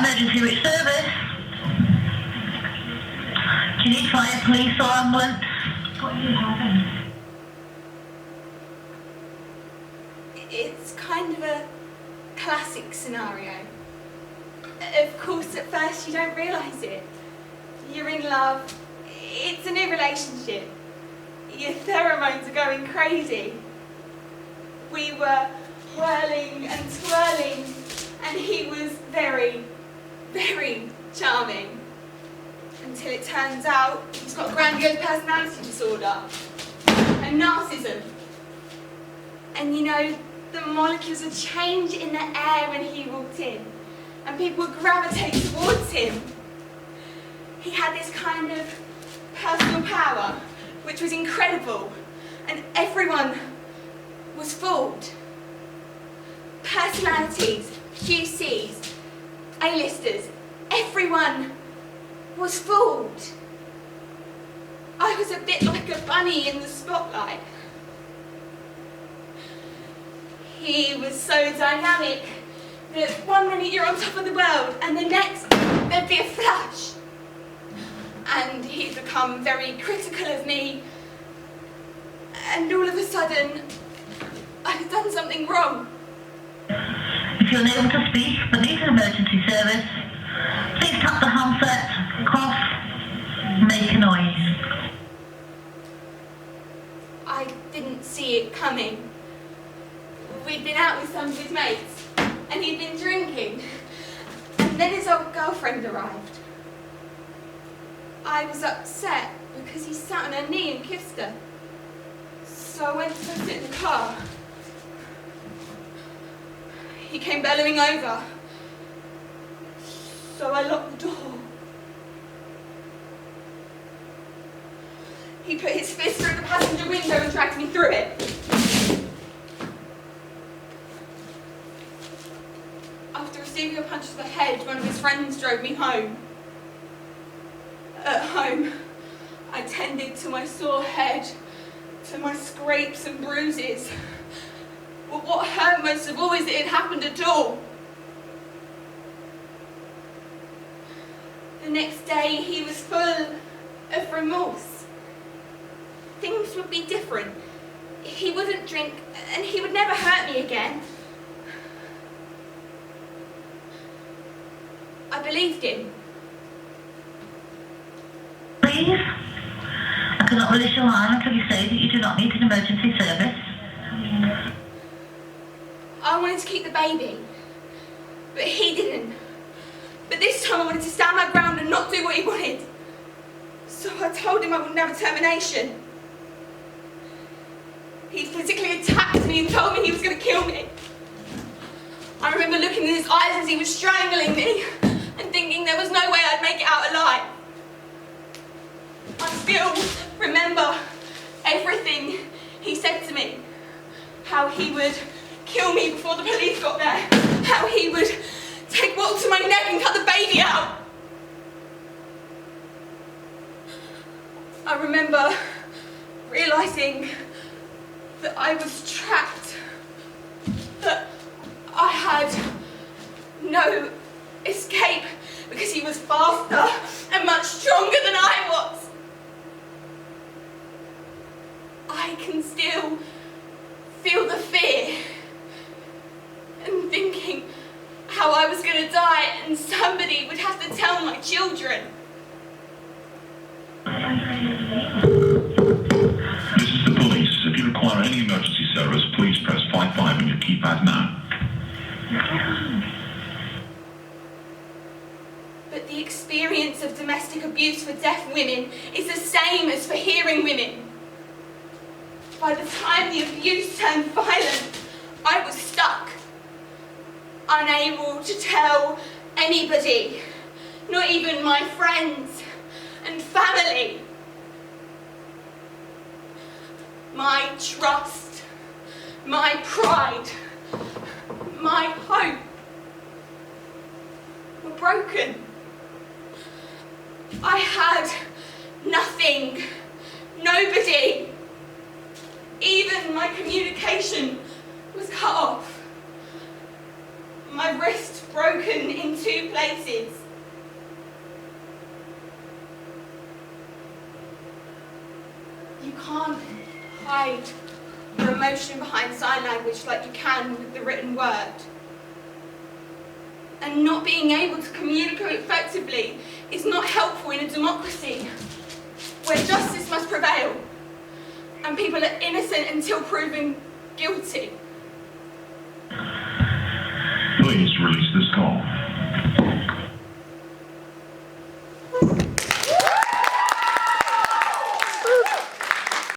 Emergency which service? Do you need fire, police or ambulance? What did happen? It's kind of a classic scenario. Of course, at first you don't realise it. You're in love. It's a new relationship. Your pheromones are going crazy. We were whirling and twirling, and he was very, very charming. Until it turns out he's got grandiose personality disorder and narcissism. And you know, the molecules would change in the air when he walked in, and people would gravitate towards him. He had this kind of personal power, which was incredible, and everyone was fooled. Personalities, QCs, A-listers, everyone was fooled. I was a bit like a bunny in the spotlight. He was so dynamic that one minute you're on top of the world and the next there'd be a flash. And he'd become very critical of me, and all of a sudden I'd done something wrong. If you're unable to speak but need an emergency service, please tap the handset, cough, make a noise. I didn't see it coming. We'd been out with some of his mates, and he'd been drinking, and then his old girlfriend arrived. I was upset because he sat on her knee and kissed her, so I went to go sit in the car. He came bellowing over, so I locked the door. He put his fist through the passenger window and dragged me through it. After receiving a punch to the head, one of his friends drove me home. At home, I tended to my sore head, to my scrapes and bruises. But what hurt most of all is that it happened at all. The next day, he was full of remorse. Things would be different. He wouldn't drink, and he would never hurt me again. I believed him. Please? I cannot release your line until you say that you do not need an emergency service. I wanted to keep the baby, but he didn't. But this time I wanted to stand my ground and not do what he wanted. So I told him I wouldn't have a termination. He physically attacked me and told me he was going to kill me. I remember looking in his eyes as he was strangling me and thinking there was no way I'd make it out alive. I still remember everything he said to me. How he would kill me before the police got there. How he would take Walt to my neck and cut the baby out. I remember realising that I was trapped. That I had no escape because he was faster and much stronger than I was. I can still feel the fear and thinking how I was going to die and somebody would have to tell my children. This is the police. If you require any emergency service, please press 55 on your keypad now. But the experience of domestic abuse for deaf women is the same as for hearing women. By the time the abuse turned violent, I was stuck, unable to tell anybody, not even my friends and family. My trust, my pride, my hope were broken. I had nothing, nobody. Even my communication was cut off. My wrist broken in 2 places. You can't hide your emotion behind sign language like you can with the written word. And not being able to communicate effectively is not helpful in a democracy where justice must prevail and people are innocent until proven guilty. Please release this call.